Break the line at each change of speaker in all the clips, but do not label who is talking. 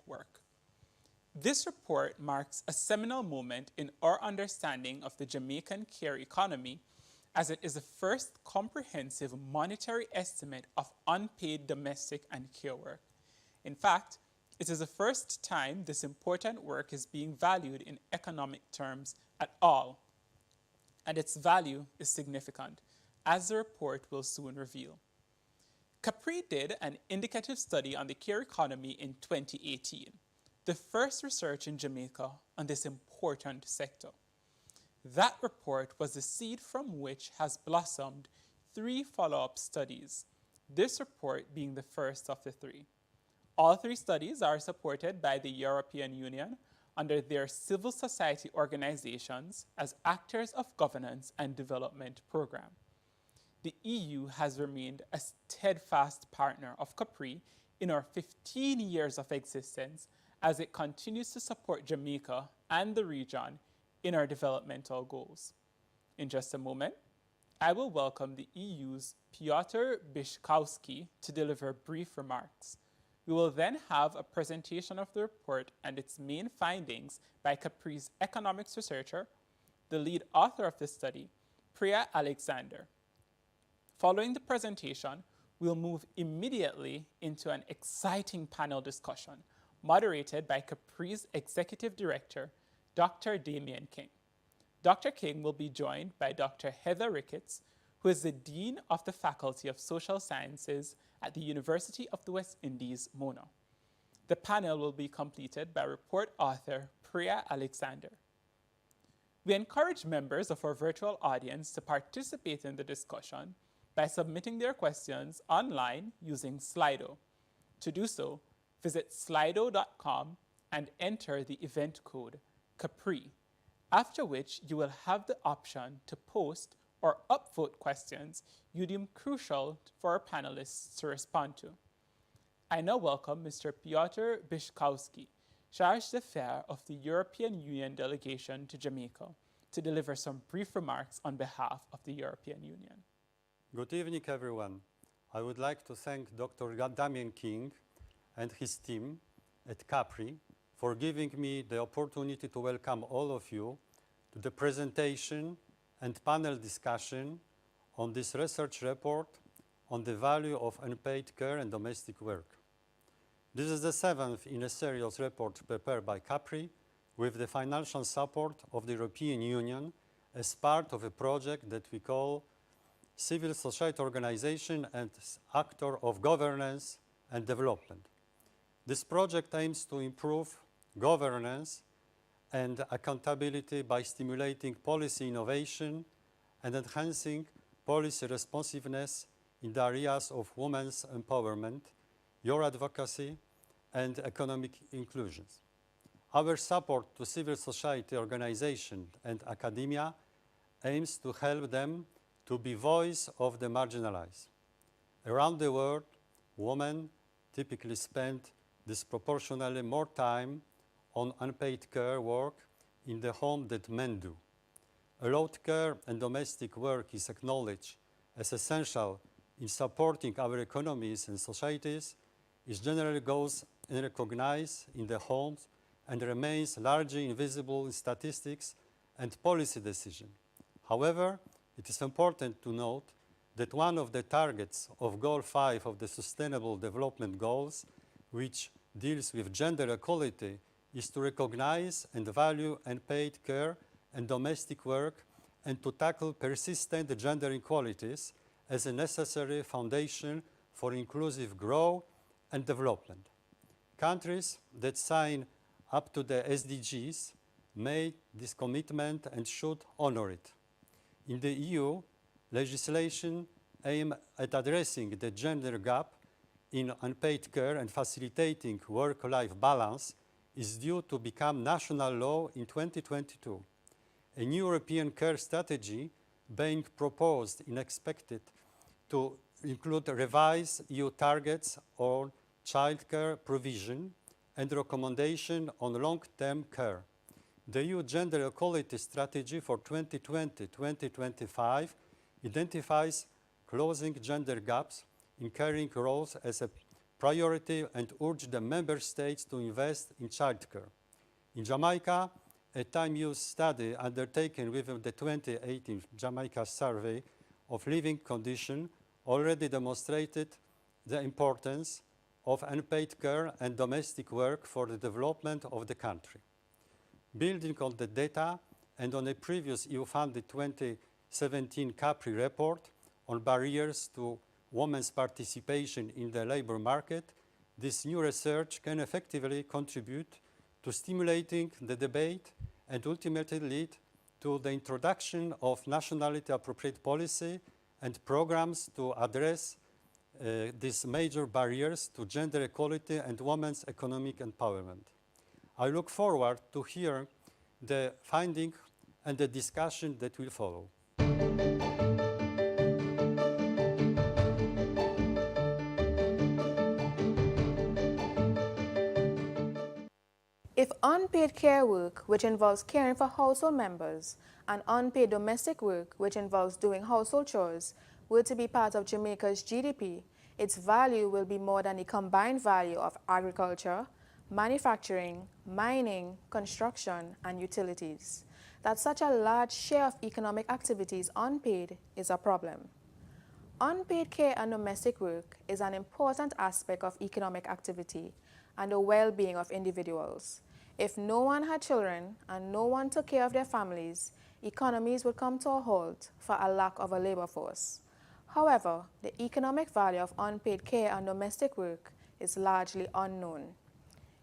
work. This report marks a seminal moment in our understanding of the Jamaican care economy, as it is the first comprehensive monetary estimate of unpaid domestic and care work. In fact, it is the first time this important work is being valued in economic terms at all, and its value is significant, as the report will soon reveal. CAPRI did an indicative study on the care economy in 2018, the first research in Jamaica on this important sector. That report was the seed from which has blossomed 3 follow-up studies, this report being the first of the 3. All 3 studies are supported by the European Union under their civil society organizations as actors of governance and development program. The EU has remained a steadfast partner of CAPRI in our 15 years of existence as it continues to support Jamaica and the region in our developmental goals. In just a moment, I will welcome the EU's Piotr Biszkowski to deliver brief remarks. We will then have a presentation of the report and its main findings by CAPRI's economics researcher, the lead author of the study, Priya Alexander. Following the presentation, we'll move immediately into an exciting panel discussion moderated by CAPRI's Executive Director, Dr. Damien King. Dr. King will be joined by Dr. Heather Ricketts, who is the Dean of the Faculty of Social Sciences at the University of the West Indies, Mona. The panel will be completed by report author Priya Alexander. We encourage members of our virtual audience to participate in the discussion by submitting their questions online using Slido. To do so, visit slido.com and enter the event code CAPRI, after which you will have the option to post or upvote questions you deem crucial for our panelists to respond to. I now welcome Mr. Piotr Biszkowski, Charge d'Affaires of the European Union delegation to Jamaica, to deliver some brief remarks on behalf of the European Union.
Good evening, everyone. I would like to thank Dr. Damien King and his team at CAPRI for giving me the opportunity to welcome all of you to the presentation and panel discussion on this research report on the value of unpaid care and domestic work. This is the 7th in a series of reports prepared by CAPRI with the financial support of the European Union as part of a project that we call Civil Society Organization and Actor of Governance and Development. This project aims to improve governance and accountability by stimulating policy innovation and enhancing policy responsiveness in the areas of women's empowerment, your advocacy, and economic inclusion. Our support to civil society organizations and academia aims to help them to be voice of the marginalized. Around the world, women typically spend disproportionately more time on unpaid care work in the home than men do. Allowed care and domestic work is acknowledged as essential in supporting our economies and societies. It generally goes unrecognized in the homes and remains largely invisible in statistics and policy decisions. However, it is important to note that one of the targets of Goal 5 of the Sustainable Development Goals, which deals with gender equality, is to recognize and value unpaid care and domestic work and to tackle persistent gender inequalities as a necessary foundation for inclusive growth and development. Countries that sign up to the SDGs made this commitment and should honor it. In the EU, legislation aimed at addressing the gender gap in unpaid care and facilitating work-life balance is due to become national law in 2022. A new European care strategy being proposed is expected to include revised EU targets on childcare provision and recommendation on long-term care. The EU Gender Equality Strategy for 2020-2025 identifies closing gender gaps in caring roles as a priority and urged the member states to invest in childcare. In Jamaica, a time-use study undertaken within the 2018 Jamaica Survey of Living Conditions already demonstrated the importance of unpaid care and domestic work for the development of the country. Building on the data and on a previous EU-funded 2017 CAPRI report on barriers to women's participation in the labour market, this new research can effectively contribute to stimulating the debate and ultimately lead to the introduction of nationality appropriate policy and programs to address these major barriers to gender equality and women's economic empowerment. I look forward to hear the finding and the discussion that will follow.
If unpaid care work, which involves caring for household members, and unpaid domestic work, which involves doing household chores, were to be part of Jamaica's GDP, its value will be more than the combined value of agriculture, manufacturing, mining, construction, and utilities. That such a large share of economic activities unpaid is a problem. Unpaid care and domestic work is an important aspect of economic activity and the well-being of individuals. If no one had children and no one took care of their families, economies would come to a halt for a lack of a labor force. However, the economic value of unpaid care and domestic work is largely unknown.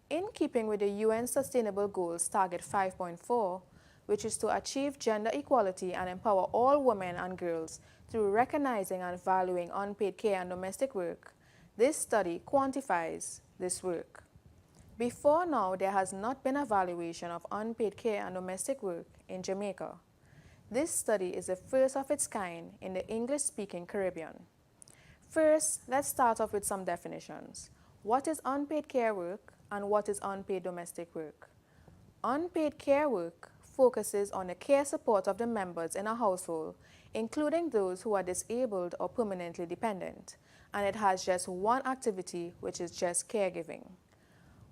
In keeping with the UN Sustainable Goals Target 5.4, which is to achieve gender equality and empower all women and girls through recognizing and valuing unpaid care and domestic work, this study quantifies this work. Before now, there has not been a valuation of unpaid care and domestic work in Jamaica. This study is the first of its kind in the English-speaking Caribbean. First, let's start off with some definitions. What is unpaid care work and what is unpaid domestic work? Unpaid care work focuses on the care support of the members in a household, including those who are disabled or permanently dependent, and it has just one activity, which is just caregiving.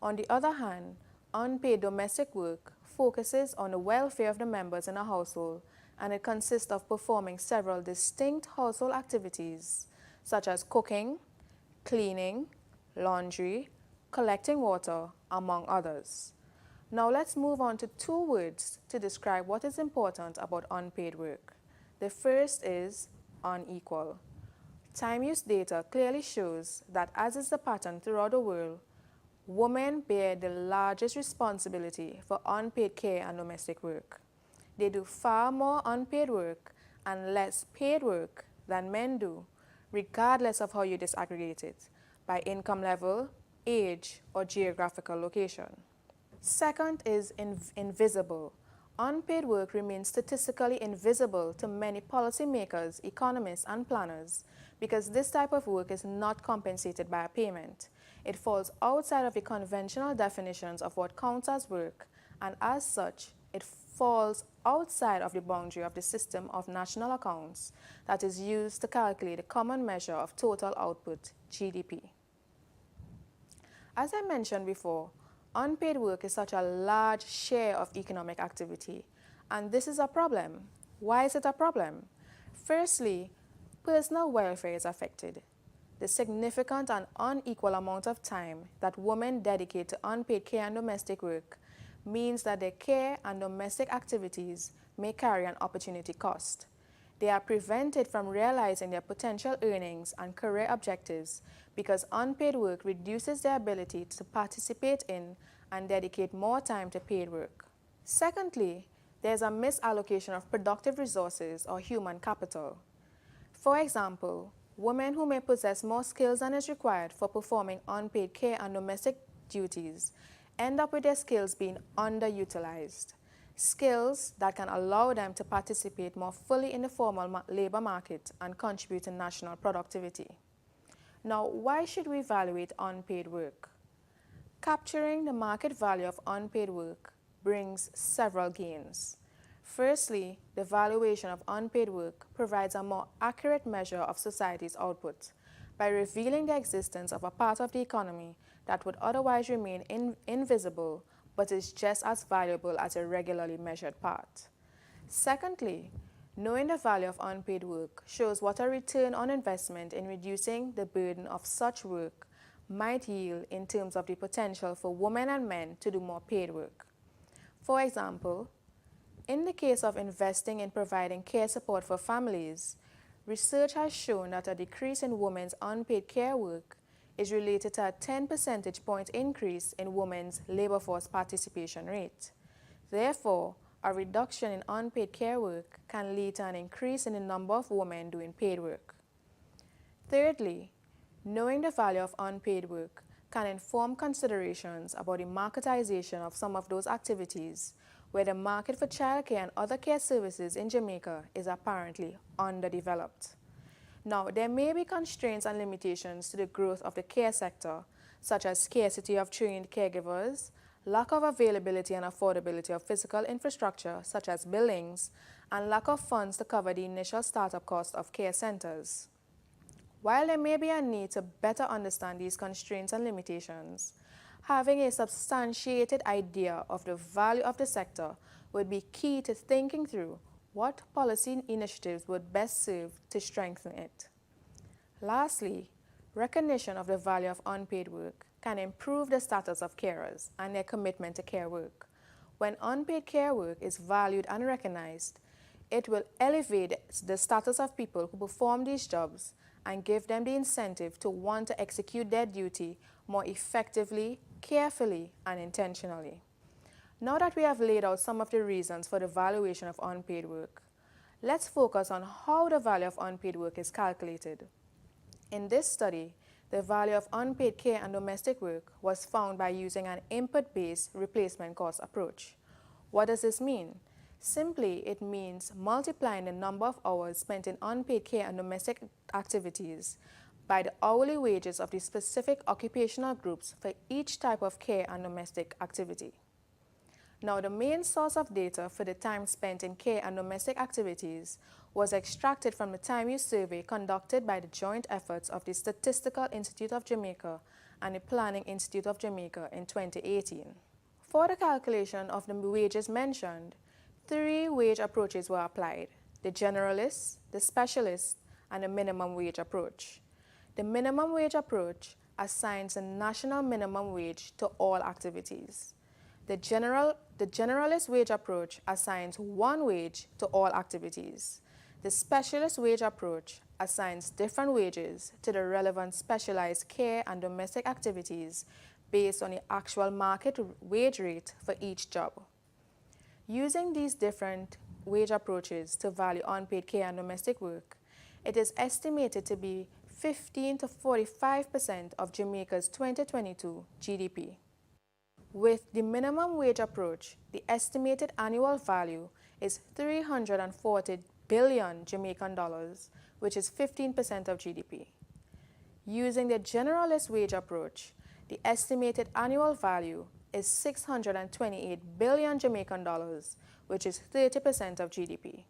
On the other hand, unpaid domestic work focuses on the welfare of the members in a household, and it consists of performing several distinct household activities, such as cooking, cleaning, laundry, collecting water, among others. Now let's move on to two words to describe what is important about unpaid work. The first is unequal. Time-use data clearly shows that, as is the pattern throughout the world, women bear the largest responsibility for unpaid care and domestic work. They do far more unpaid work and less paid work than men do, regardless of how you disaggregate it, by income level, age, or geographical location. Second is invisible. Unpaid work remains statistically invisible to many policymakers, economists, and planners because this type of work is not compensated by a payment. It falls outside of the conventional definitions of what counts as work, and as such, it falls outside of the boundary of the system of national accounts that is used to calculate the common measure of total output, GDP. As I mentioned before, unpaid work is such a large share of economic activity, and this is a problem. Why is it a problem? Firstly, personal welfare is affected. The significant and unequal amount of time that women dedicate to unpaid care and domestic work means that their care and domestic activities may carry an opportunity cost. They are prevented from realizing their potential earnings and career objectives because unpaid work reduces their ability to participate in and dedicate more time to paid work. Secondly, there is a misallocation of productive resources or human capital. For example, women who may possess more skills than is required for performing unpaid care and domestic duties end up with their skills being underutilized. Skills that can allow them to participate more fully in the formal labor market and contribute to national productivity. Now, why should we evaluate unpaid work? Capturing the market value of unpaid work brings several gains. Firstly, the valuation of unpaid work provides a more accurate measure of society's output by revealing the existence of a part of the economy that would otherwise remain invisible but is just as valuable as a regularly measured part. Secondly, knowing the value of unpaid work shows what a return on investment in reducing the burden of such work might yield in terms of the potential for women and men to do more paid work. For example, in the case of investing in providing care support for families, research has shown that a decrease in women's unpaid care work is related to a 10 percentage point increase in women's labor force participation rate. Therefore, a reduction in unpaid care work can lead to an increase in the number of women doing paid work. Thirdly, knowing the value of unpaid work can inform considerations about the marketization of some of those activities where the market for childcare and other care services in Jamaica is apparently underdeveloped. Now, there may be constraints and limitations to the growth of the care sector, such as scarcity of trained caregivers, lack of availability and affordability of physical infrastructure, such as buildings, and lack of funds to cover the initial startup cost of care centers. While there may be a need to better understand these constraints and limitations, having a substantiated idea of the value of the sector would be key to thinking through what policy initiatives would best serve to strengthen it. Lastly, recognition of the value of unpaid work can improve the status of carers and their commitment to care work. When unpaid care work is valued and recognized, it will elevate the status of people who perform these jobs and give them the incentive to want to execute their duty more effectively, carefully, and intentionally. Now that we have laid out some of the reasons for the valuation of unpaid work, let's focus on how the value of unpaid work is calculated. In this study, the value of unpaid care and domestic work was found by using an input-based replacement cost approach. What does this mean? Simply, it means multiplying the number of hours spent in unpaid care and domestic activities by the hourly wages of the specific occupational groups for each type of care and domestic activity. Now, the main source of data for the time spent in care and domestic activities was extracted from the time use survey conducted by the joint efforts of the Statistical Institute of Jamaica and the Planning Institute of Jamaica in 2018. For the calculation of the wages mentioned, 3 wage approaches were applied: the generalist, the specialist, and the minimum wage approach. The minimum wage approach assigns a national minimum wage to all activities. The generalist wage approach assigns 1 wage to all activities. The specialist wage approach assigns different wages to the relevant specialized care and domestic activities based on the actual market wage rate for each job. Using these different wage approaches to value unpaid care and domestic work, it is estimated to be 15 to 45% of Jamaica's 2022 GDP. With the minimum wage approach, the estimated annual value is 340 billion Jamaican dollars, which is 15% of GDP. Using the generalist wage approach, the estimated annual value is 628 billion Jamaican dollars, which is 30% of GDP.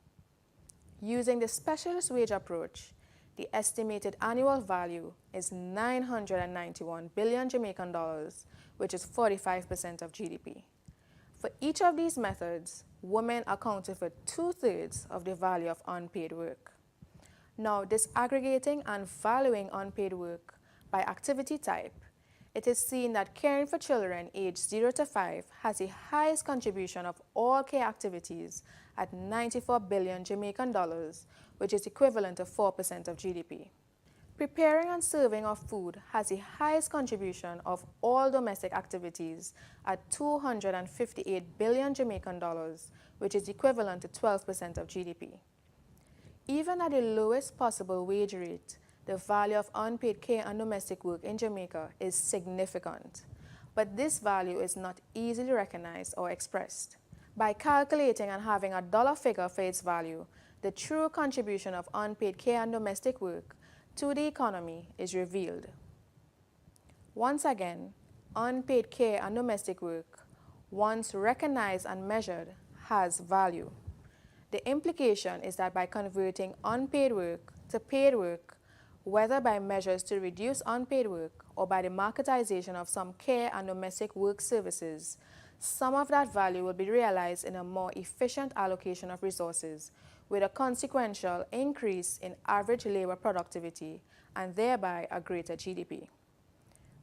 Using the specialist wage approach, the estimated annual value is 991 billion Jamaican dollars, which is 45% of GDP. For each of these methods, women accounted for 2/3 of the value of unpaid work. Now, disaggregating and valuing unpaid work by activity type, it is seen that caring for children aged 0 to 5 has the highest contribution of all care activities at 94 billion Jamaican dollars, which is equivalent to 4% of GDP. Preparing and serving of food has the highest contribution of all domestic activities at 258 billion Jamaican dollars, which is equivalent to 12% of GDP. Even at the lowest possible wage rate, the value of unpaid care and domestic work in Jamaica is significant, but this value is not easily recognized or expressed. By calculating and having a dollar figure for its value, the true contribution of unpaid care and domestic work to the economy is revealed. Once again, unpaid care and domestic work, once recognized and measured, has value. The implication is that by converting unpaid work to paid work, whether by measures to reduce unpaid work or by the marketization of some care and domestic work services, some of that value will be realized in a more efficient allocation of resources, with a consequential increase in average labor productivity and thereby a greater GDP.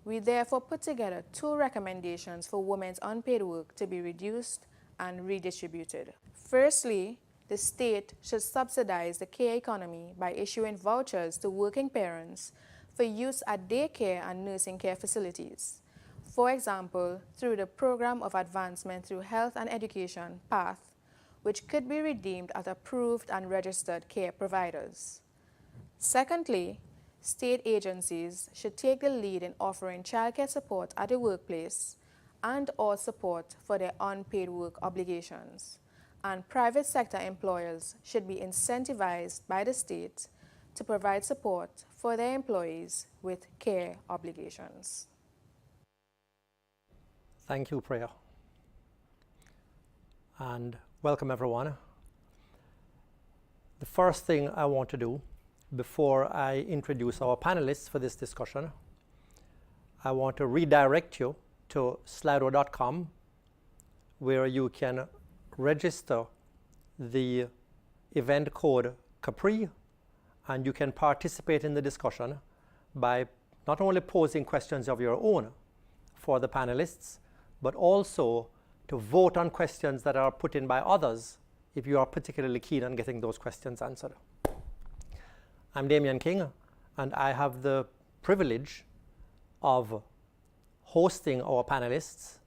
We therefore put together 2 recommendations for women's unpaid work to be reduced and redistributed. Firstly, the state should subsidize the care economy by issuing vouchers to working parents for use at daycare and nursing care facilities. For example, through the Program of Advancement Through Health and Education, PATH, which could be redeemed at approved and registered care providers. Secondly, state agencies should take the lead in offering childcare support at the workplace and/or support for their unpaid work obligations. And private sector employers should be incentivized by the state to provide support for their employees with care obligations.
Thank you, Priya. And welcome, everyone. The first thing I want to do before I introduce our panelists for this discussion, I want to redirect you to slido.com, where you can register the event code CAPRI, and you can participate in the discussion by not only posing questions of your own for the panelists, but also to vote on questions that are put in by others if you are particularly keen on getting those questions answered. I'm Damian King, and I have the privilege of hosting our panelists,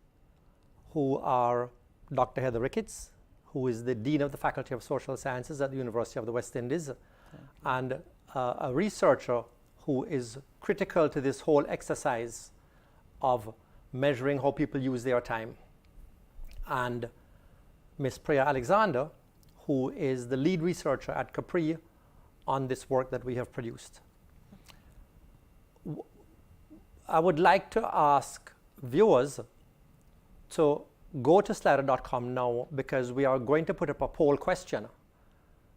who are Dr. Heather Ricketts, who is the Dean of the Faculty of Social Sciences at the University of the West Indies, and a researcher who is critical to this whole exercise of measuring how people use their time, and Ms. Priya Alexander, who is the lead researcher at CAPRI on this work that we have produced. I would like to ask viewers to go to slido.com now, because we are going to put up a poll question.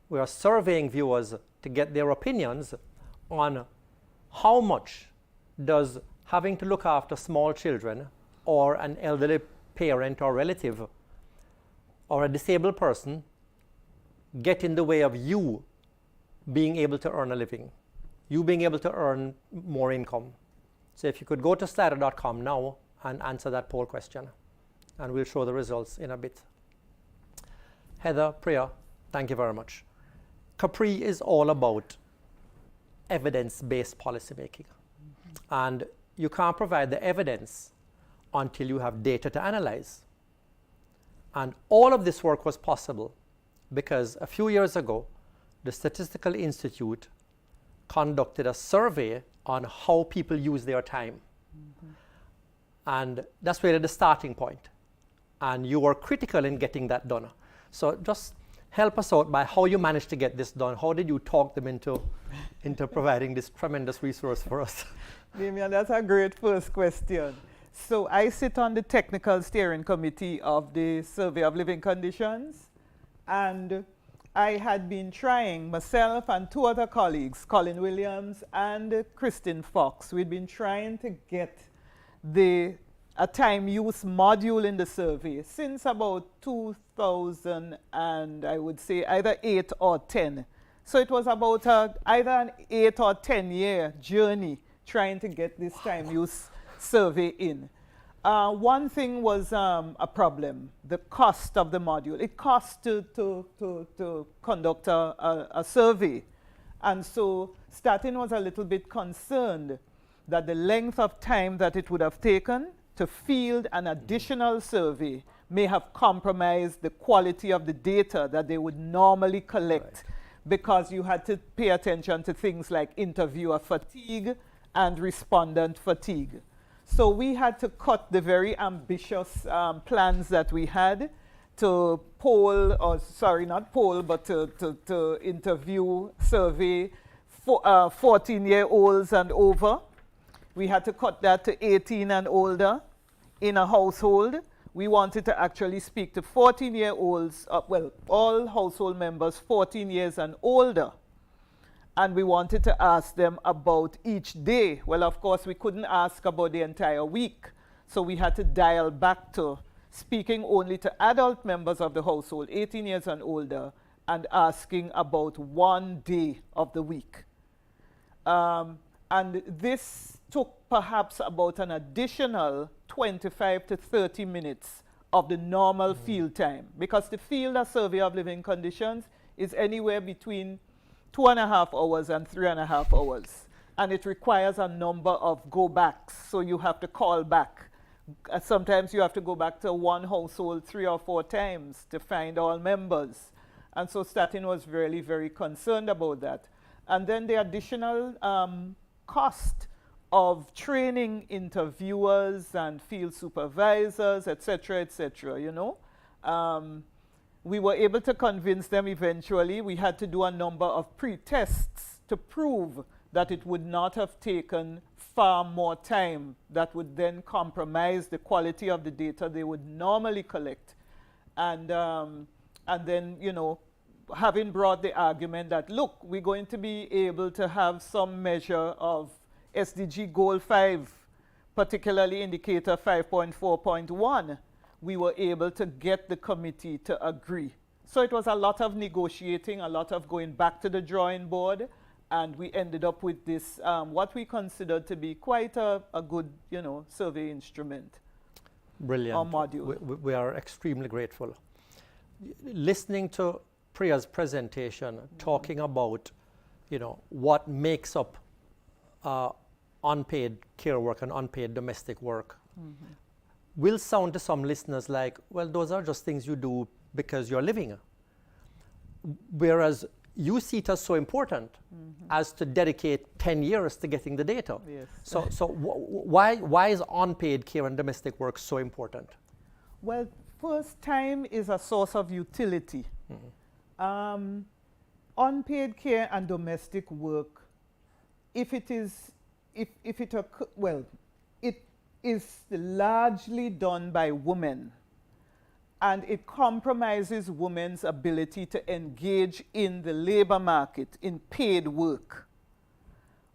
We are surveying viewers to get their opinions on how much does having to look after small children or an elderly parent or relative or a disabled person get in the way of you being able to earn a living, you being able to earn more income. So if you could go to slido.com now and answer that poll question, and we'll show the results in a bit. Heather, Priya, thank you very much. CAPRI is all about evidence-based policymaking. And you can't provide the evidence until you have data to analyze. And all of this work was possible because a few years ago, the Statistical Institute conducted a survey on how people use their time. And that's really the starting point. And you were critical in getting that done. So just help us out by how you managed to get this done. How did you talk them into providing this tremendous resource for us?
Damian, that's a great first question. So I sit on the technical steering committee of the Survey of Living Conditions, and I had been trying, myself and 2 other colleagues, Colin Williams and Kristen Fox, we'd been trying to get a time use module in the survey since about 2000, and I would say either 8 or 10. So it was about either an 8 or 10 year journey trying to get this time use survey in. One thing was a problem, the cost of the module. It costs to conduct a survey. And so Statin was a little bit concerned that the length of time that it would have taken to field an additional survey may have compromised the quality of the data that they would normally collect, because you had to pay attention to things like interviewer fatigue and respondent fatigue. So we had to cut the very ambitious plans that we had to poll, or sorry, not poll, but to interview, survey 14-year-olds and over. We had to cut that to 18 and older in a household. We wanted to actually speak to 14-year-olds, well, all household members 14 years and older. and we wanted to ask them about each day. Well, of course, we couldn't ask about the entire week, so we had to dial back to speaking only to adult members of the household, 18 years and older, and asking about one day of the week. And this took perhaps about an additional 25 to 30 minutes of the normal field time, because the field of survey of living conditions is anywhere between 2.5 hours and 3.5 hours. And it requires a number of go backs, so you have to call back. Sometimes you have to go back to one household 3 or 4 times to find all members. And so Statin was really very concerned about that. And then the additional cost of training interviewers and field supervisors, etc., you know. We were able to convince them eventually. We had to do a number of pre-tests to prove that it would not have taken far more time that would then compromise the quality of the data they would normally collect. And then, you know, having brought the argument that, look, we're going to be able to have some measure of SDG Goal 5, particularly indicator 5.4.1, we were able to get the committee to agree. So it was a lot of negotiating, a lot of going back to the drawing board, and we ended up with this, what we considered to be quite a good, you know, survey instrument.
Brilliant.
Or module.
We are extremely grateful. Listening to Priya's presentation, talking about, you know, what makes up unpaid care work and unpaid domestic work, will sound to some listeners like, well, those are just things you do because you're living. Whereas you see it as so important as to dedicate 10 years to getting the data.
Yes.
So why is unpaid care and domestic work so important?
Well, first, time is a source of utility. Unpaid care and domestic work, it is largely done by women, and it compromises women's ability to engage in the labor market in paid work.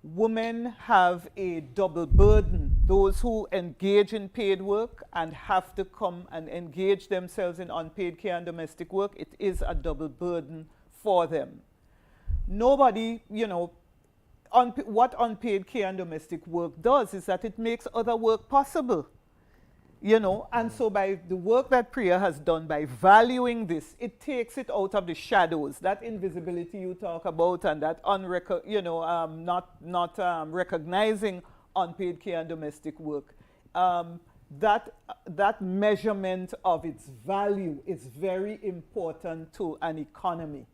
Women have a double burden. Those who engage in paid work and have to come and engage themselves in unpaid care and domestic work, it is a double burden for them. Nobody, you know, what unpaid care and domestic work does is that it makes other work possible, you know. And so by the work that Priya has done, by valuing this, it takes it out of the shadows, that invisibility you talk about, and that not recognizing unpaid care and domestic work. That measurement of its value is very important to an economy.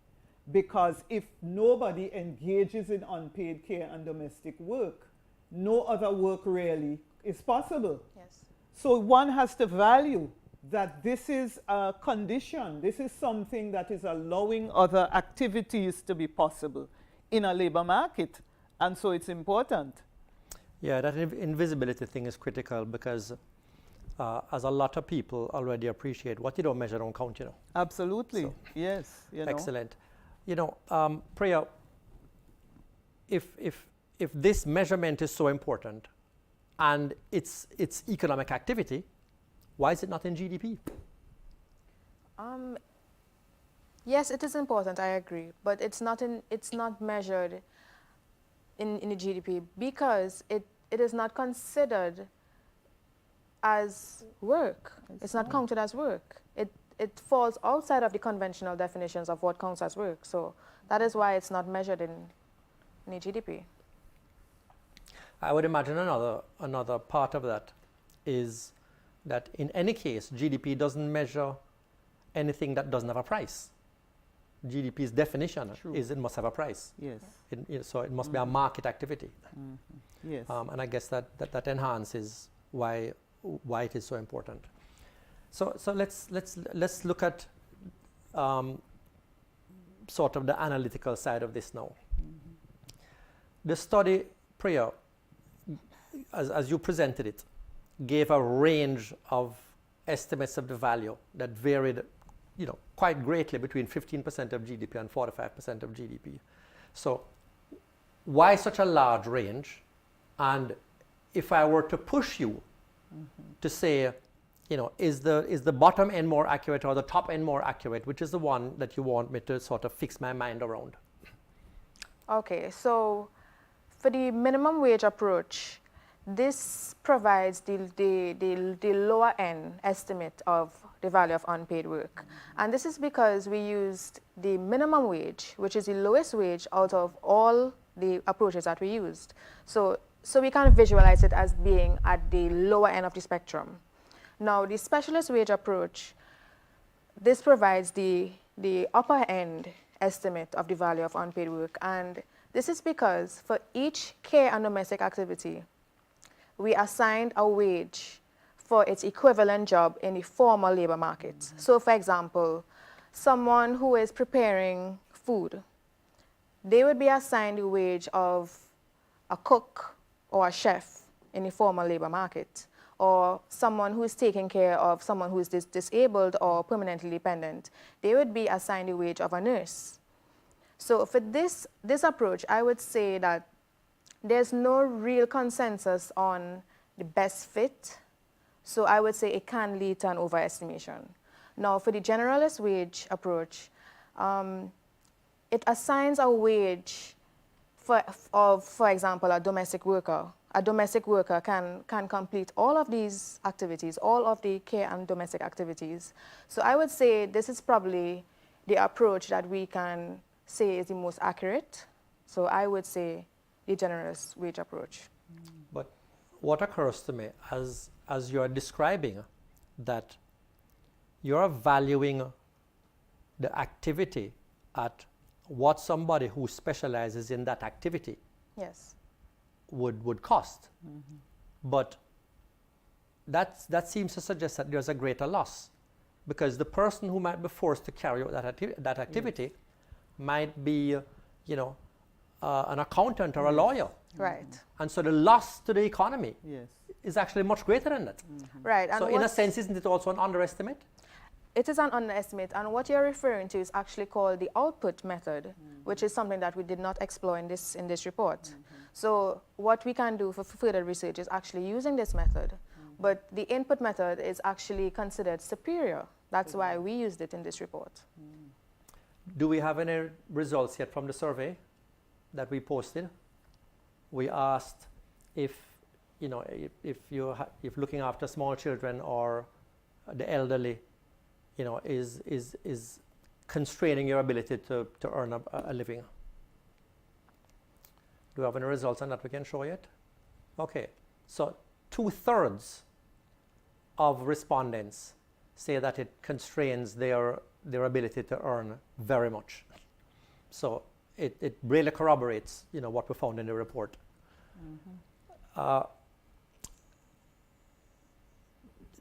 Because if nobody engages in unpaid care and domestic work, no other work really is possible.
Yes.
So one has to value that this is a condition, this is something that is allowing other activities to be possible in a labor market. And so it's important.
Yeah, that invisibility thing is critical because as a lot of people already appreciate, what you don't measure don't count, you know.
Absolutely,
So,
yes. You know.
excellent. You know, Priya, if this measurement is so important and it's economic activity, why is it not in GDP?
Yes, it is important, I agree, but it's not measured in the GDP because it is not considered as work. It's not counted as work. It falls outside of the conventional definitions of what counts as work. So that is why it's not measured in the GDP.
I would imagine another part of that is that in any case, GDP doesn't measure anything that doesn't have a price. GDP's definition is it must have a price.
Yes.
So it must be a market activity.
Yes.
And I guess that enhances why it is so important. So let's look at sort of the analytical side of this now. The study, Priya, as you presented it, gave a range of estimates of the value that varied, you know, quite greatly between 15% of GDP and 45% of GDP. So why such a large range? And if I were to push you to say, is the bottom end more accurate or the top end more accurate, which is the one that you want me to sort of fix my mind around?
Okay, so for the minimum wage approach, this provides the lower end estimate of the value of unpaid work. And this is because we used the minimum wage, which is the lowest wage out of all the approaches that we used. So we can visualize it as being at the lower end of the spectrum. Now, the specialist wage approach, this provides the upper end estimate of the value of unpaid work. And this is because for each care and domestic activity, we assigned a wage for its equivalent job in the formal labor market. So for example, someone who is preparing food, they would be assigned the wage of a cook or a chef in the formal labor market, or someone who is taking care of someone who is disabled or permanently dependent, they would be assigned the wage of a nurse. So for this approach, I would say that there's no real consensus on the best fit. So I would say it can lead to an overestimation. Now, for the generalist wage approach, it assigns a wage for example, a domestic worker. A domestic worker can complete all of these activities, all of the care and domestic activities. So I would say this is probably the approach that we can say is the most accurate. So I would say the generous wage approach.
But what occurs to me as you're describing that you're valuing the activity at what somebody who specializes in that activity
Yes.
would cost. But that seems to suggest that there's a greater loss, because the person who might be forced to carry out that activity might be, an accountant or a lawyer.
Right.
And so the loss to the economy
Yes.
is actually much greater than that.
Right. And
So in a sense, isn't it also an underestimate?
it is an underestimate, and what you're referring to is actually called the output method, which is something that we did not explore in this report. So what we can do for further research is actually using this method, but the input method is actually considered superior. That's why we used it in this report.
Do we have any results yet from the survey that we posted? We asked if looking after small children or the elderly, is constraining your ability to earn a living. Do we have any results on that we can show yet? Okay, so 2/3 of respondents say that it constrains their ability to earn very much. So it really corroborates, what we found in the report.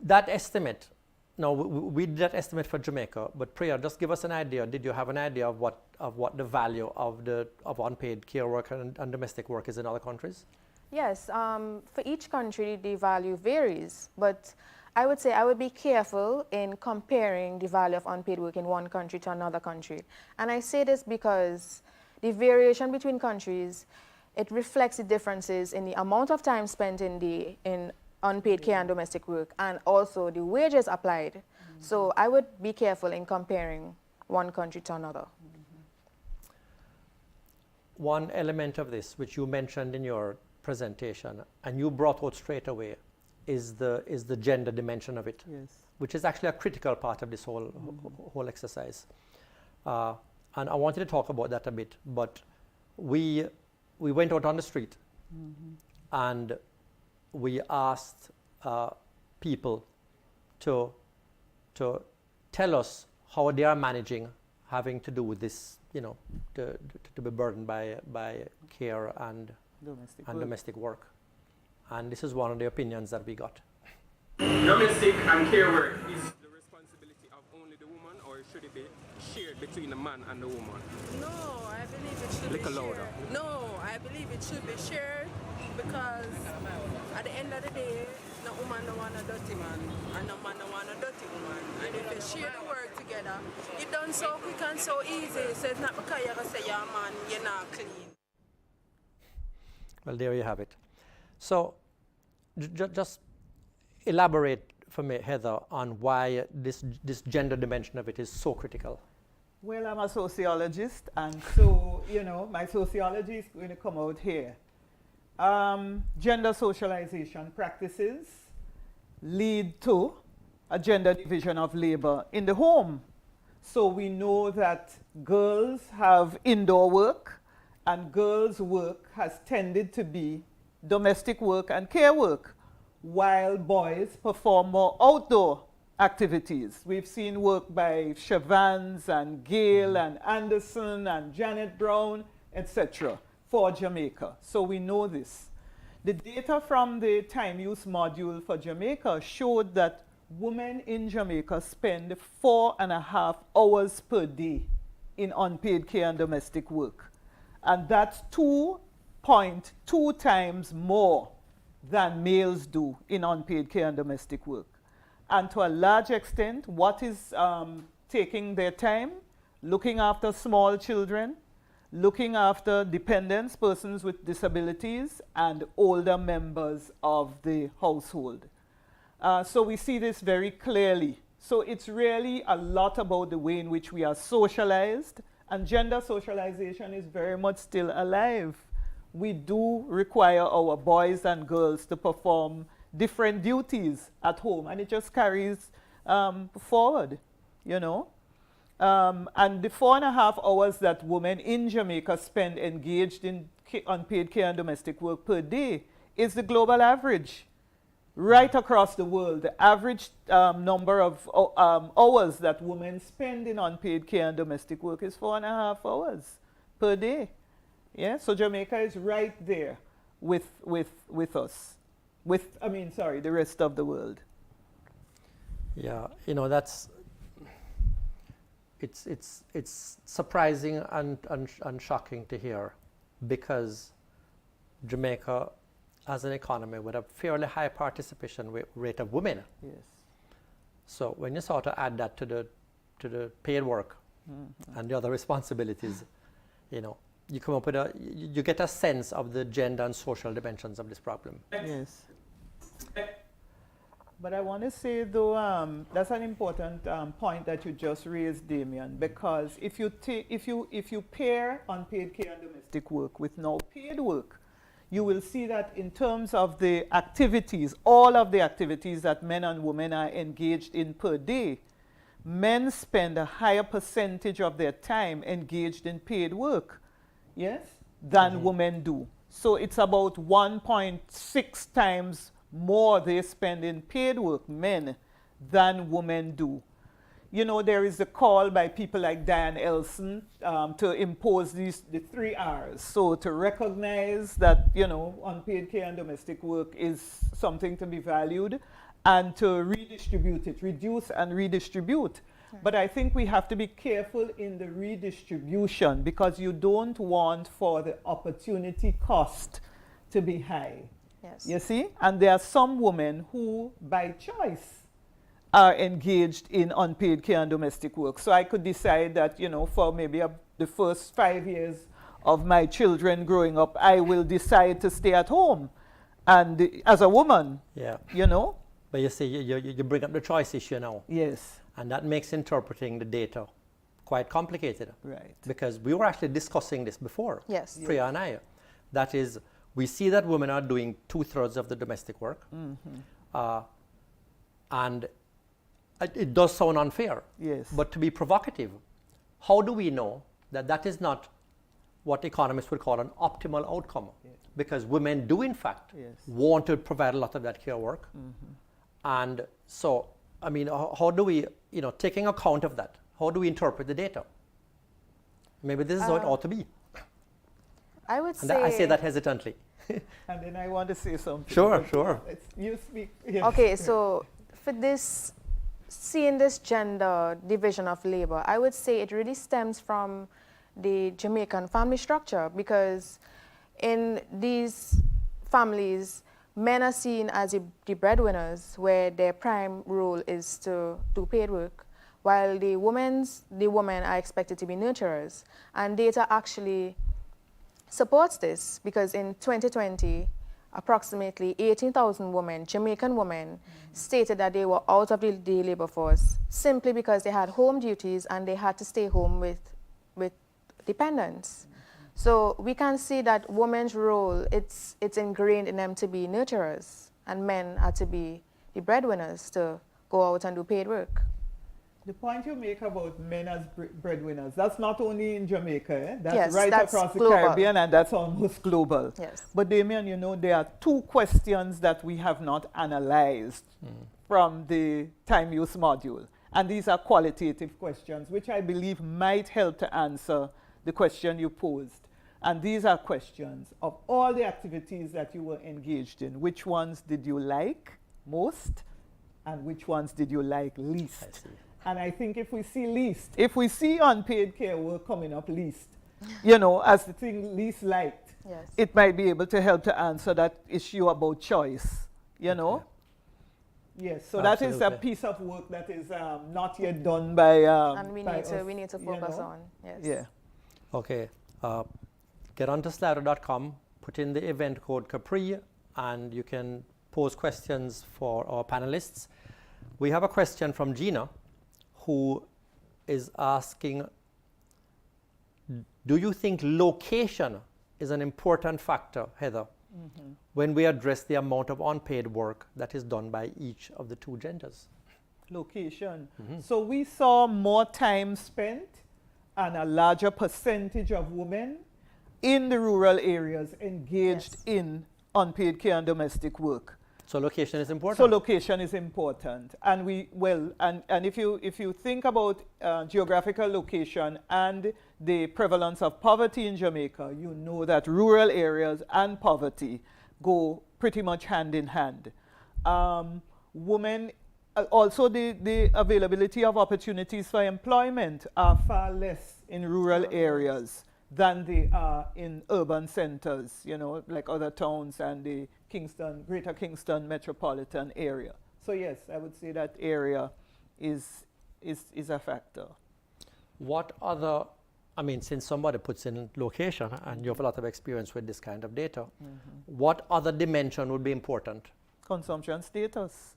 That estimate, now we did that estimate for Jamaica, but Priya, just give us an idea. Did you have an idea of what the value of unpaid care work and domestic work is in other countries?
Yes, for each country the value varies, but I would say I would be careful in comparing the value of unpaid work in one country to another country. And I say this because the variation between countries, it reflects the differences in the amount of time spent in unpaid care and domestic work, and also the wages applied. So I would be careful in comparing one country to another.
One element of this, which you mentioned in your presentation, and you brought out straight away, is the gender dimension of it,
Yes.
which is actually a critical part of this whole exercise. And I wanted to talk about that a bit, but we went out on the street and we asked people to tell us how they are managing having to do with this, to be burdened by care and domestic work. And this is one of the opinions that we got.
Domestic and care work is the responsibility of only the woman, or should it be shared between the man and the woman?
No, I believe it should be shared. No, I believe it should be shared because at the end of the day, no woman don't want a dirty man and no man don't want a dirty woman. And if they share the work together, it's done so quick and so easy. So it's not because you're going to say you're a man, you're not clean.
Well, there you have it. So just elaborate for me, Heather, on why this gender dimension of it is so critical.
Well, I'm a sociologist, and so, you know, my sociology is going to come out here. Gender socialization practices lead to a gender division of labor in the home. So we know that girls have indoor work, and girls' work has tended to be domestic work and care work, while boys perform more outdoor activities. We've seen work by Chavans and Gale and Anderson and Janet Brown, etc., for Jamaica. So we know this. The data from the time use module for Jamaica showed that women in Jamaica spend 4.5 hours per day in unpaid care and domestic work. And that's 2.2 times more than males do in unpaid care and domestic work. And to a large extent, what is taking their time? Looking after small children, looking after dependents, persons with disabilities, and older members of the household. So we see this very clearly. So it's really a lot about the way in which we are socialized, and gender socialization is very much still alive. We do require our boys and girls to perform different duties at home, and it just carries forward, you know. And the 4.5 hours that women in Jamaica spend engaged in unpaid care and domestic work per day is the global average. Right across the world, the average number of hours that women spend in unpaid care and domestic work is 4.5 hours per day. Yeah, so Jamaica is right there with us. The rest of the world.
Yeah, you know, it's surprising and shocking to hear, because Jamaica as an economy with a fairly high participation rate of women.
Yes.
So when you sort of add that to the paid work and the other responsibilities, you know, you come up with you get a sense of the gender and social dimensions of this problem.
Yes. But I want to say, though, that's an important point that you just raised, Damien, because if you pair unpaid care and domestic work with now paid work, you will see that in terms of the activities, all of the activities that men and women are engaged in per day, men spend a higher percentage of their time engaged in paid work, yes, than women do. So it's about 1.6 times more they spend in paid work, men, than women do. You know, there is a call by people like Diane Elson to impose the 3 R's. So to recognize that, you know, unpaid care and domestic work is something to be valued, and to redistribute it, reduce and redistribute. Okay. But I think we have to be careful in the redistribution, because you don't want for the opportunity cost to be high.
Yes.
You see? And there are some women who, by choice, are engaged in unpaid care and domestic work. So I could decide that, you know, for maybe the first 5 years of my children growing up, I will decide to stay at home, and as a woman,
yeah,
you know.
But you see, you bring up the choice issue now.
Yes.
And that makes interpreting the data quite complicated.
Right.
Because we were actually discussing this before.
Yes.
Priya and I. That is, we see that women are doing 2/3 of the domestic work. And it does sound unfair.
Yes.
But to be provocative, how do we know that that is not what economists would call an optimal outcome? Yes. Because women do, in fact, want to provide a lot of that care work. And so, I mean, how do we, you know, taking account of that, how do we interpret the data? Maybe this is how it ought to be.
I would
And
say...
I say that hesitantly.
And then I want to say something.
Sure, sure.
You speak. Yes.
Okay, so for this, seeing this gender division of labor, I would say it really stems from the Jamaican family structure, because in these families, men are seen as the breadwinners, where their prime role is to do paid work, while the women are expected to be nurturers. And data actually supports this because in 2020, approximately 18,000 women, Jamaican women, stated that they were out of the labor force simply because they had home duties and they had to stay home with dependents. So we can see that women's role, it's ingrained in them to be nurturers, and men are to be the breadwinners to go out and do paid work.
The point you make about men as breadwinners, that's not only in Jamaica, eh? That's
Yes,
right
that's
across the
global.
Caribbean, and that's almost global.
Yes.
But Damien, you know, there are two questions that we have not analyzed from the time use module. And these are qualitative questions, which I believe might help to answer the question you posed. And these are questions of all the activities that you were engaged in. Which ones did you like most? And which ones did you like least?
I see.
And I think if we see unpaid care work coming up least, you know, as the thing least liked,
Yes.
it might be able to help to answer that issue about choice, you know? Yes, so that is a
Absolutely.
piece of work that is not yet done by
And we
by
need to
us, you
focus
know?
on. Yes.
Yeah.
Okay, get onto slido.com, put in the event code CAPRI, and you can pose questions for our panelists. We have a question from Gina, who is asking, do you think location is an important factor, Heather, when we address the amount of unpaid work that is done by each of the two genders?
Location. So we saw more time spent and a larger percentage of women in the rural areas engaged
Yes.
in unpaid care and domestic work.
So location is important.
So location is important, and if you think about geographical location and the prevalence of poverty in Jamaica, you know that rural areas and poverty go pretty much hand in hand. Women, also the availability of opportunities for employment are far less in rural areas than they are in urban centers, you know, like other towns and the Greater Kingston metropolitan area. So yes, I would say that area is a factor.
What other, I mean, since somebody puts in location and you have a lot of experience with this kind of data, what other dimension would be important?
Consumption status,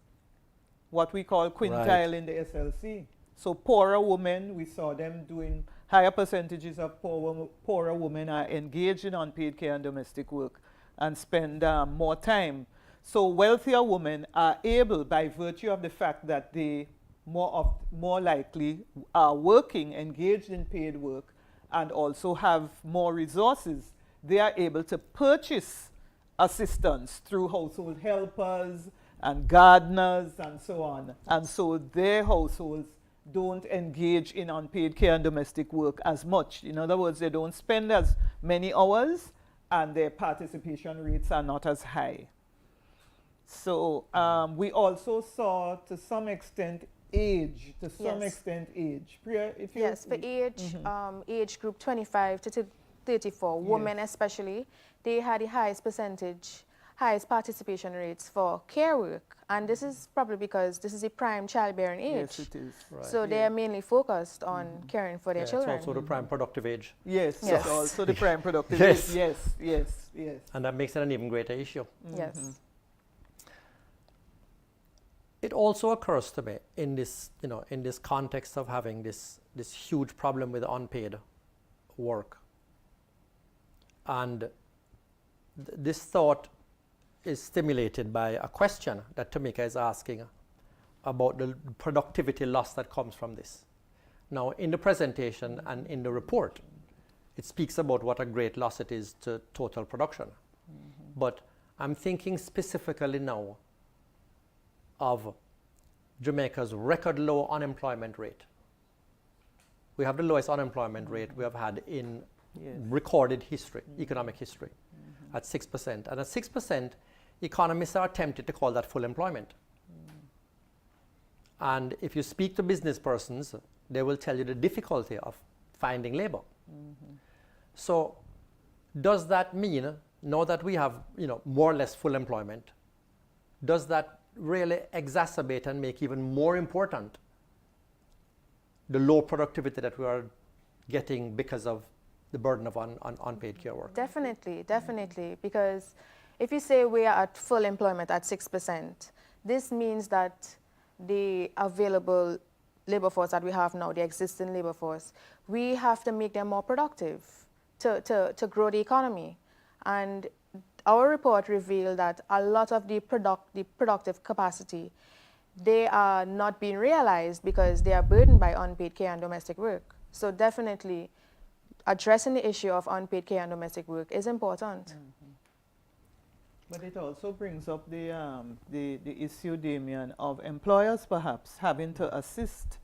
what we call quintile
Right.
in the SLC. So poorer women, we saw them doing higher percentages of poorer women are engaged in unpaid care and domestic work and spend more time. So wealthier women are able, by virtue of the fact that they more likely are working, engaged in paid work, and also have more resources, they are able to purchase assistance through household helpers and gardeners and so on. And so their households don't engage in unpaid care and domestic work as much. In other words, they don't spend as many hours and their participation rates are not as high. So we also saw, to some extent, age. Priya, if you
Yes, for age group 25 to 34, women especially, they had the highest participation rates for care work. And this is probably because this is a prime childbearing age.
Yes, it is.
Right.
So they are mainly focused on caring for their
Yeah,
children.
it's also the prime productive age.
Yes,
Yes.
it's also the prime productive
Yes.
age. Yes.
And that makes it an even greater issue.
Yes.
It also occurs to me in this, in this context of having this huge problem with unpaid work. And this thought is stimulated by a question that Tamika is asking about the productivity loss that comes from this. Now, in the presentation and in the report, it speaks about what a great loss it is to total production. But I'm thinking specifically now of Jamaica's record low unemployment rate. We have the lowest unemployment rate we have had in recorded history, economic history, at 6%. And at 6%, economists are tempted to call that full employment. And if you speak to business persons, they will tell you the difficulty of finding labor. So does that mean, now that we have more or less full employment, does that really exacerbate and make even more important the low productivity that we are getting because of the burden of unpaid care work.
Definitely, definitely. Because if you say we are at full employment at 6%, this means that the available labor force that we have now, the existing labor force, we have to make them more productive to grow the economy. And our report revealed that a lot of the productive capacity, they are not being realized because they are burdened by unpaid care and domestic work. So definitely, addressing the issue of unpaid care and domestic work is important.
But it also brings up the issue, Damien, of employers perhaps having to assist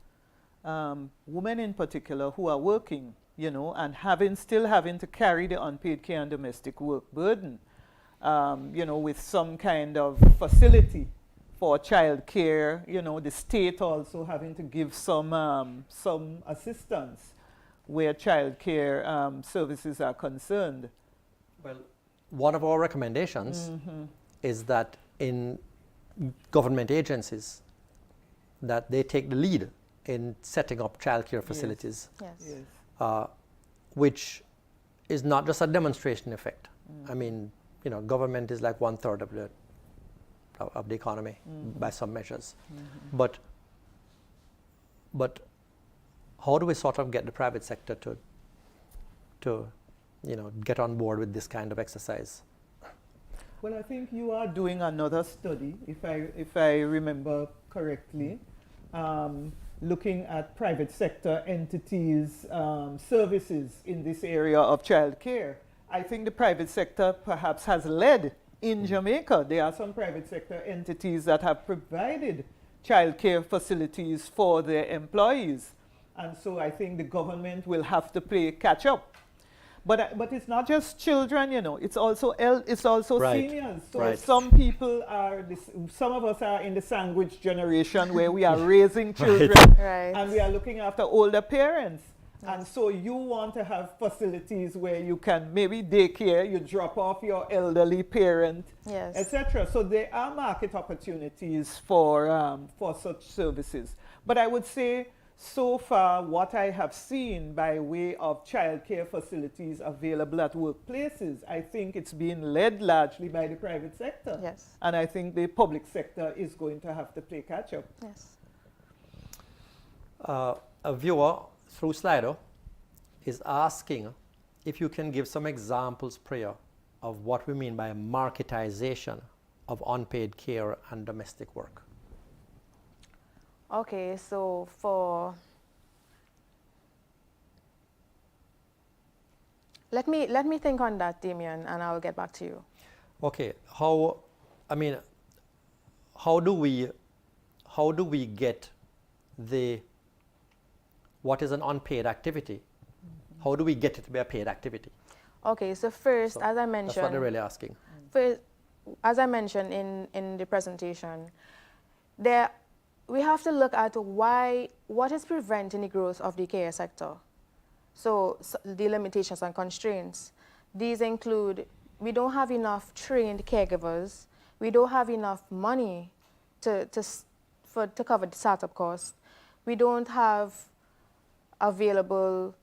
women in particular who are working, you know, and still having to carry the unpaid care and domestic work burden, you know, with some kind of facility for child care, you know, the state also having to give some assistance where child care services are concerned.
Well, one of our recommendations is that in government agencies, that they take the lead in setting up childcare facilities,
Yes.
which is not just a demonstration effect. I mean, you know, government is like 1/3 of the economy by some measures, but how do we sort of get the private sector to you know, get on board with this kind of exercise?
Well, I think you are doing another study, if I remember correctly, looking at private sector entities' services in this area of child care. I think the private sector perhaps has led in Jamaica. There are some private sector entities that have provided child care facilities for their employees. And so I think the government will have to play catch up. But it's not just children, you know, it's also
Right.
seniors. So
Right.
some people some of us are in the sandwich generation where we are raising children
Right.
and we are looking after older parents. And so you want to have facilities where you can maybe daycare, you drop off your elderly parent,
Yes.
etc. So there are market opportunities for such services. But I would say, so far, what I have seen by way of childcare facilities available at workplaces, I think it's being led largely by the private sector.
Yes.
And I think the public sector is going to have to play catch up.
Yes.
A viewer through Slido is asking if you can give some examples, Priya, of what we mean by marketization of unpaid care and domestic work.
Okay, so let me think on that, Damien, and I'll get back to you.
Okay, how do we get what is an unpaid activity? How do we get it to be a paid activity?
Okay, so first,
So
as I
that's what they're
mentioned,
really asking.
first, as I mentioned in the presentation, we have to look at what is preventing the growth of the care sector. So the limitations and constraints. These include, we don't have enough trained caregivers, we don't have enough money to cover the startup costs, we don't have available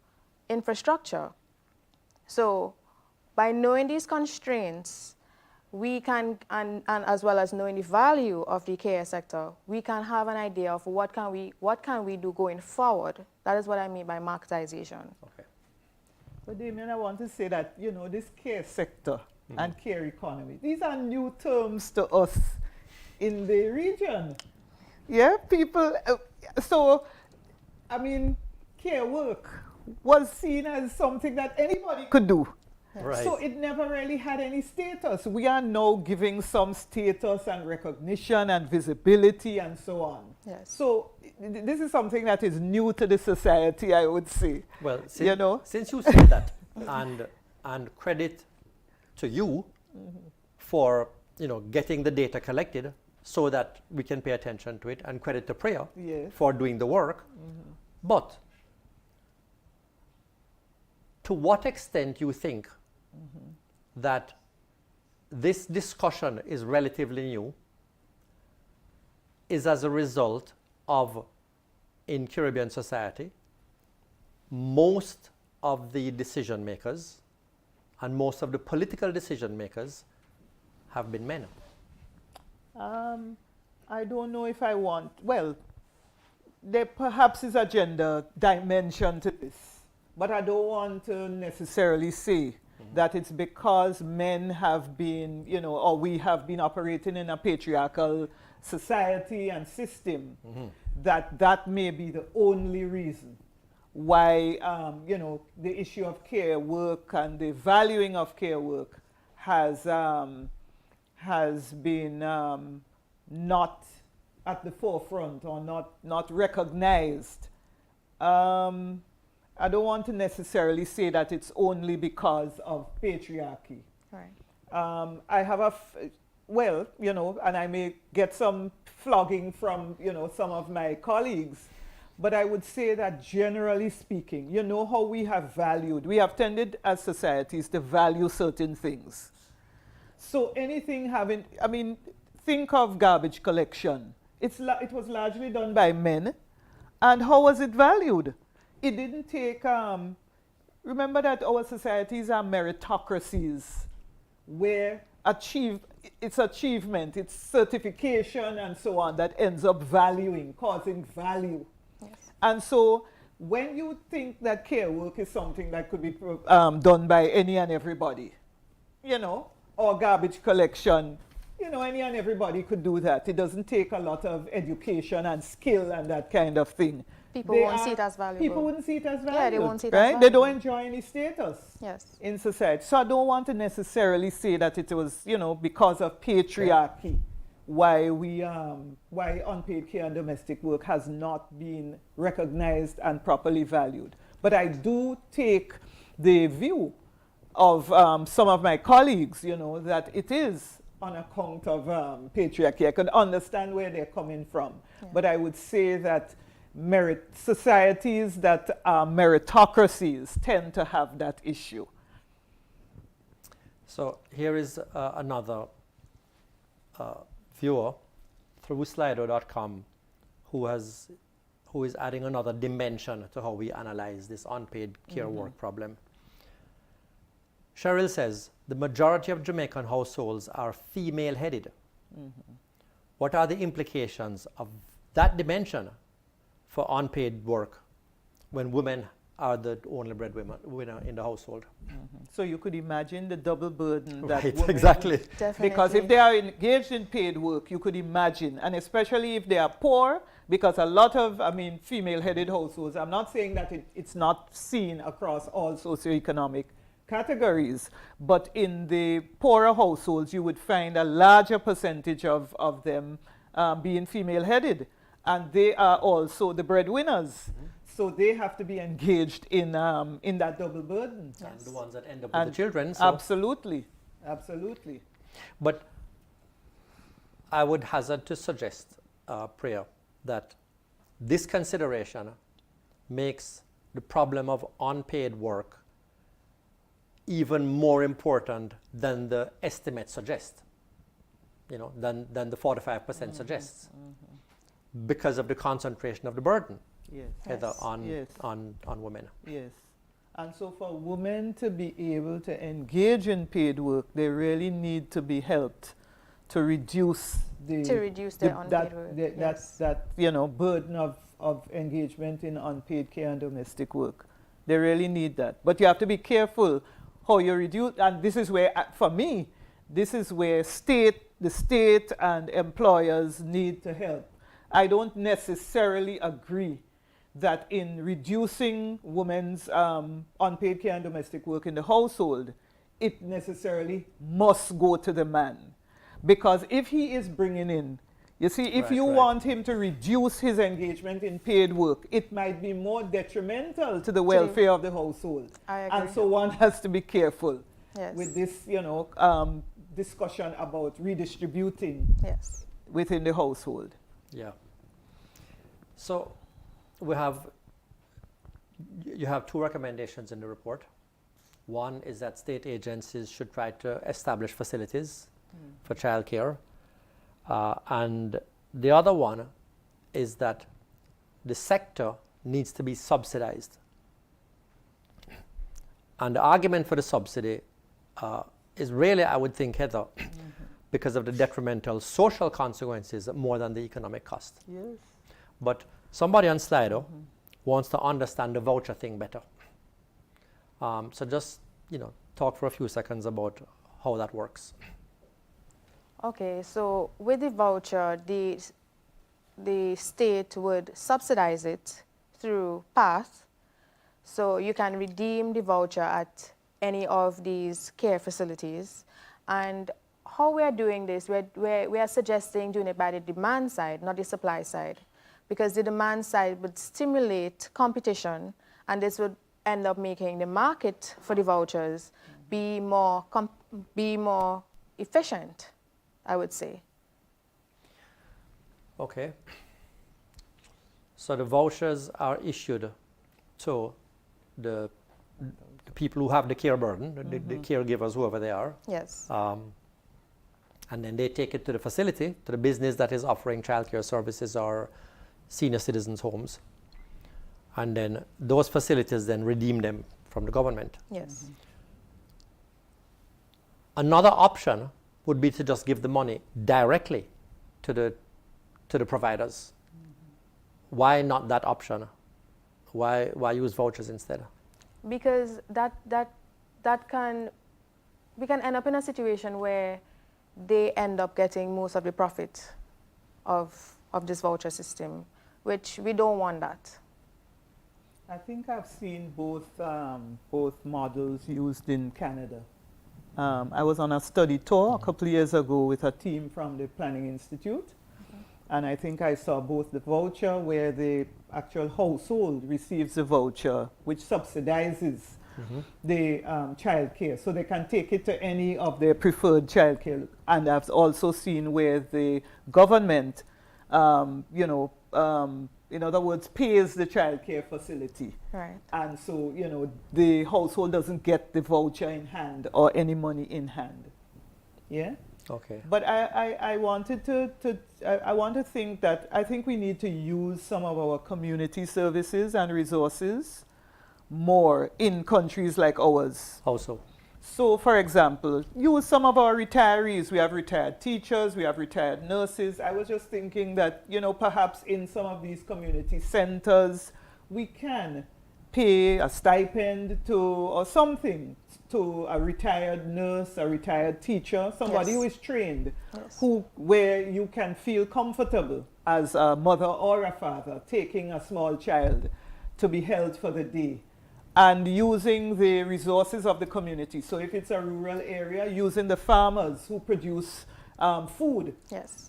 infrastructure. So by knowing these constraints, we can, and as well as knowing the value of the care sector, we can have an idea of what can we do going forward. That is what I mean by marketization.
Okay.
But Damien, I want to say that, you know, this care sector and care economy, these are new terms to us in the region. Yeah, people, so, I mean, care work was seen as something that anybody could do.
Right.
So it never really had any status. We are now giving some status and recognition and visibility and so on.
Yes.
So this is something that is new to the society, I would say.
Well,
You know?
since you said that, and credit to you for getting the data collected so that we can pay attention to it, and credit to Priya
Yes.
for doing the work. But to what extent you think that this discussion is relatively new is as a result of, in Caribbean society, most of the decision makers and most of the political decision makers have been men.
I don't know if I want, well, there perhaps is a gender dimension to this, but I don't want to necessarily say that it's because men have been, you know, or we have been operating in a patriarchal society and system, that may be the only reason why, you know, the issue of care work and the valuing of care work has been not at the forefront or not recognized. I don't want to necessarily say that it's only because of patriarchy.
Right.
I have well, you know, and I may get some flogging from, you know, some of my colleagues, but I would say that generally speaking, you know how we have tended as societies to value certain things. So anything having, I mean, think of garbage collection. It was largely done by men, and how was it valued? It didn't take, remember that our societies are meritocracies, where it's achievement, it's certification and so on that ends up causing value.
Yes.
And so when you think that care work is something that could be done by any and everybody, you know, or garbage collection, you know, any and everybody could do that. It doesn't take a lot of education and skill and that kind of thing.
People won't see it as valuable.
People wouldn't see it as valuable.
Yeah, they won't see it as
right?
valuable.
They don't enjoy any status
Yes.
in society. So I don't want to necessarily say that it was, you know, because of patriarchy why unpaid care and domestic work has not been recognized and properly valued. But I do take the view of some of my colleagues, you know, that it is on account of patriarchy. I could understand where they're coming from.
Yeah.
But I would say that societies that are meritocracies tend to have that issue.
So here is another viewer through Slido.com who is adding another dimension to how we analyze this unpaid care work problem. Cheryl says, the majority of Jamaican households are female-headed. What are the implications of that dimension for unpaid work when women are the only breadwinner in the household?
So you could imagine the double burden that
Right,
women
exactly.
Definitely.
Because if they are engaged in paid work, you could imagine, and especially if they are poor, because a lot of, female-headed households, I'm not saying that it's not seen across all socioeconomic categories, but in the poorer households, you would find a larger percentage of them being female-headed, and they are also the breadwinners. So they have to be engaged in that double burden.
Yes. And the ones that end up with the children. So.
Absolutely, absolutely.
But I would hazard to suggest, Priya, that this consideration makes the problem of unpaid work even more important than the estimate suggests, than the 45% suggests, because of the concentration of the burden.
Yes.
Either
Yes.
on women.
Yes. And so for women to be able to engage in paid work, they really need to be helped to reduce
their unpaid work.
That burden of engagement in unpaid care and domestic work. They really need that. But you have to be careful how you reduce, and this is where, for me, this is where the state and employers need to help. I don't necessarily agree that in reducing women's unpaid care and domestic work in the household, it necessarily must go to the man. Because if he is bringing in, you see, if you want him to reduce his engagement in paid work, it might be more detrimental to the welfare of the household.
I agree.
And so one has to be careful
Yes.
with this, discussion about redistributing
Yes.
within the household.
Yeah. So you have two recommendations in the report. One is that state agencies should try to establish facilities for childcare. And the other one is that the sector needs to be subsidized. And the argument for the subsidy is really, I would think, Heather, because of the detrimental social consequences more than the economic cost.
Yes.
But somebody on Slido wants to understand the voucher thing better. So just, talk for a few seconds about how that works.
Okay, so with the voucher, the state would subsidize it through PATH. So you can redeem the voucher at any of these care facilities. And how we are doing this, we are suggesting doing it by the demand side, not the supply side, because the demand side would stimulate competition, and this would end up making the market for the vouchers be more efficient, I would say.
Okay. So the vouchers are issued to the people who have the care burden, the caregivers, whoever they are.
Yes.
And then they take it to the facility, to the business that is offering childcare services or senior citizens' homes. And then those facilities then redeem them from the government.
Yes.
Another option would be to just give the money directly to the providers. Why not that option? Why use vouchers instead?
Because we can end up in a situation where they end up getting most of the profit of this voucher system, which we don't want that.
I think I've seen both models used in Canada. I was on a study tour a couple of years ago with a team from the Planning Institute, and I think I saw both the voucher where the actual household receives the voucher, which subsidizes the child care, so they can take it to any of their preferred child care. And I've also seen where the government, in other words, pays the child care facility.
Right.
And so, the household doesn't get the voucher in hand or any money in hand. Yeah?
Okay.
But I wanted to think that I think we need to use some of our community services and resources more in countries like ours.
How so?
So, for example, use some of our retirees. We have retired teachers, we have retired nurses. I was just thinking that, perhaps in some of these community centers, we can pay a stipend or something to a retired nurse, a retired teacher, somebody who is trained, where you can feel comfortable as a mother or a father taking a small child to be held for the day, and using the resources of the community. So if it's a rural area, using the farmers who produce food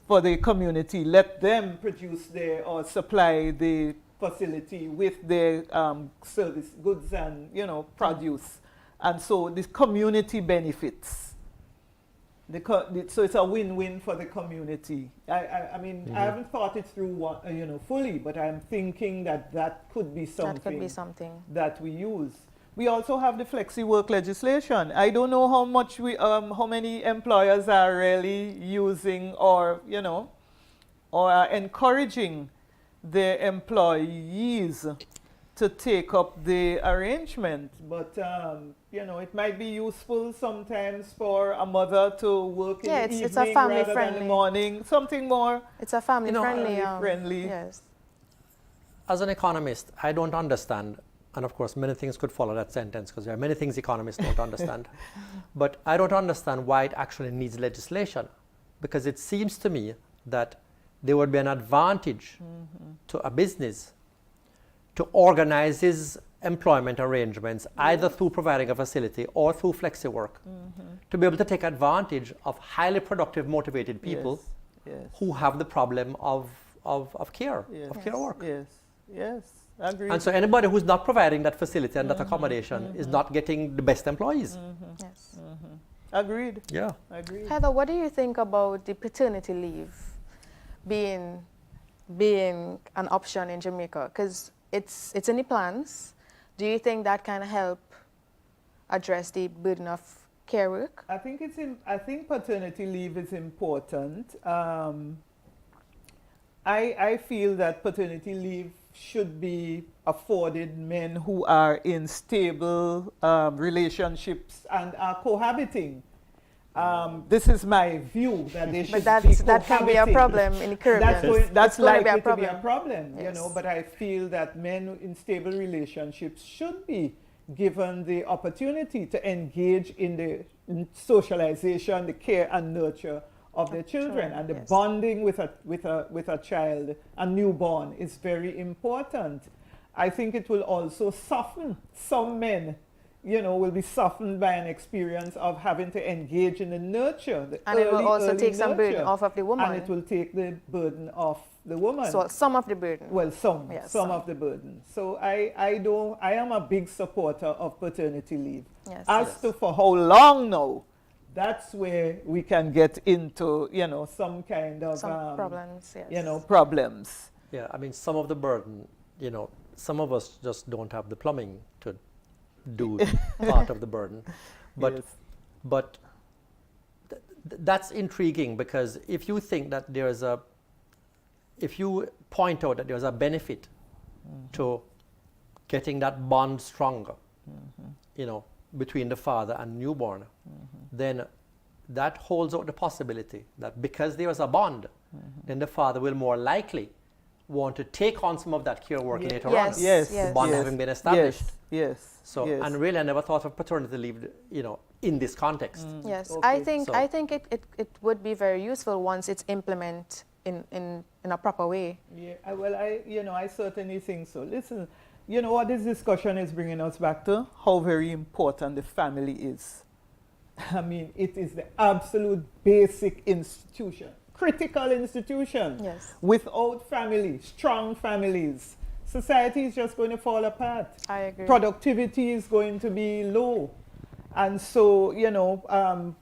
for the community, let them produce or supply the facility with their service goods and produce. And so this community benefits. So it's a win-win for the community. I mean, I haven't thought it through fully, but I'm thinking that could be something that we use. We also have the flexi work legislation. I don't know how many employers are really using or are encouraging their employees to take up the arrangement, but it might be useful sometimes for a mother to work in the evening
it's a family
rather
friendly.
than the morning. Something more.
It's a family
friendly.
Yes.
As an economist, I don't understand, and of course many things could follow that sentence because there are many things economists don't understand, but I don't understand why it actually needs legislation, because it seems to me that there would be an advantage to a business to organize his employment arrangements either through providing a facility or through flexi work, to be able to take advantage of highly productive, motivated people who have the problem of care, of care work.
Yes, agreed.
And so anybody who's not providing that facility and that accommodation is not getting the best employees.
Yes.
Agreed.
Yeah.
Agreed.
Heather, what do you think about the paternity leave being an option in Jamaica? Because it's in the plans. Do you think that can help address the burden of care work?
I think paternity leave is important. I feel that paternity leave should be afforded men who are in stable relationships and are cohabiting. This is my view that they should
But
be
that can be a
cohabiting.
problem in the Caribbean.
That's
It's going
likely
to
to be a problem, you
Yes.
know, but I feel that men in stable relationships should be given the opportunity to engage in the socialization, the care and nurture of their children, and the
yes.
bonding with a child, a newborn, is very important. I think it will also soften some men, you know, will be softened by an experience of having to engage in the nurture.
And it will also
early
take some burden
nurture.
off of the woman.
And it will take the burden off the woman.
So some of the burden.
Well, some
Yes,
of the burden. So I am a big supporter of paternity leave.
Yes.
As to for how long now, that's where we can get into, you know, some kind of
Some problems, yes.
you know, problems.
Yeah, I mean, some of the burden, you know, some of us just don't have the plumbing to do part of the burden. But,
Yes.
but that's intriguing, because if you think that if you point out that there's a benefit to getting that bond stronger, you know, between the father and newborn, then that holds out the possibility that because there is a bond, then the father will more likely want to take on some of that care work later
Yes,
on.
Yes,
yes.
The bond
yes,
having been established.
Yes.
So,
yes.
and really I never thought of paternity leave, you know, in this context.
Yes,
Okay.
I think it would be very useful once it's implemented in a proper way.
Yeah, I certainly think so. Listen, you know what this discussion is bringing us back to? How very important the family is. I mean, it is the absolute basic institution, critical institution.
Yes.
Without family, strong families, society is just going to fall apart.
I agree.
Productivity is going to be low. And so, you know,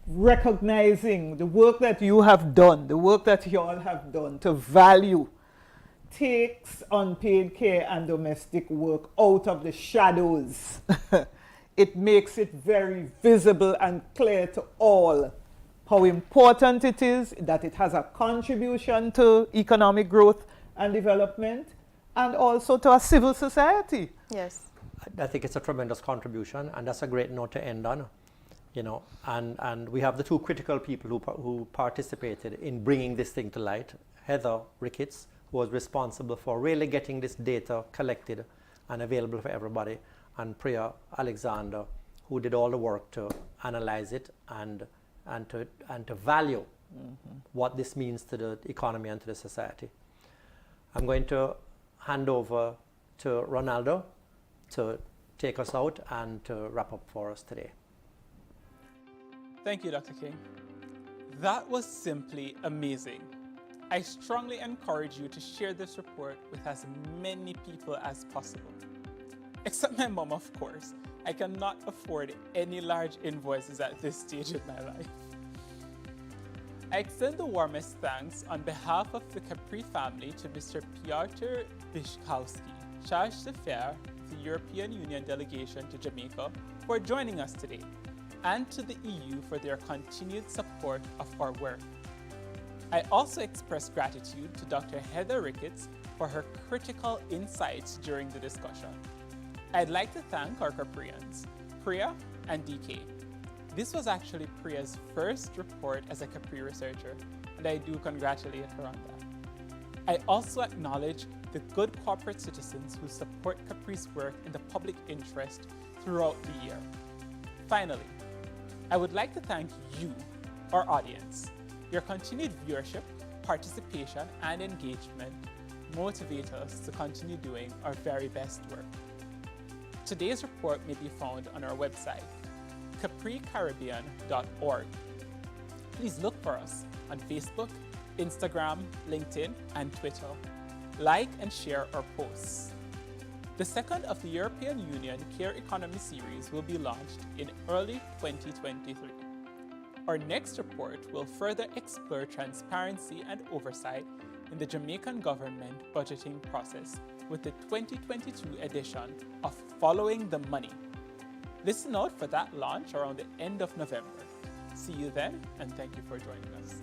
recognizing the work that you have done, the work that you all have done to value, takes unpaid care and domestic work out of the shadows. It makes it very visible and clear to all how important it is, that it has a contribution to economic growth and development, and also to a civil society.
Yes.
I think it's a tremendous contribution, and that's a great note to end on. You know, and we have the two critical people who participated in bringing this thing to light. Heather Ricketts, who was responsible for really getting this data collected and available for everybody, and Priya Alexander, who did all the work to analyze it and to value what this means to the economy and to the society. I'm going to hand over to Ronaldo to take us out and to wrap up for us today.
Thank you, Dr. King. That was simply amazing. I strongly encourage you to share this report with as many people as possible. Except my mom, of course. I cannot afford any large invoices at this stage in my life. I extend the warmest thanks on behalf of the CAPRI family to Mr. Piotr Biszkowski, Charge d'Affaires, the European Union delegation to Jamaica, for joining us today, and to the EU for their continued support of our work. I also express gratitude to Dr. Heather Ricketts for her critical insights during the discussion. I'd like to thank our Caprians, Priya and DK. This was actually Priya's first report as a CAPRI researcher, and I do congratulate her on that. I also acknowledge the good corporate citizens who support CAPRI's work in the public interest throughout the year. Finally, I would like to thank you, our audience. Your continued viewership, participation, and engagement motivate us to continue doing our very best work. Today's report may be found on our website, capricaribbean.org. Please look for us on Facebook, Instagram, LinkedIn, and Twitter. Like and share our posts. The second of the European Union Care Economy series will be launched in early 2023. Our next report will further explore transparency and oversight in the Jamaican government budgeting process with the 2022 edition of Following the Money. Listen out for that launch around the end of November. See you then, and thank you for joining us.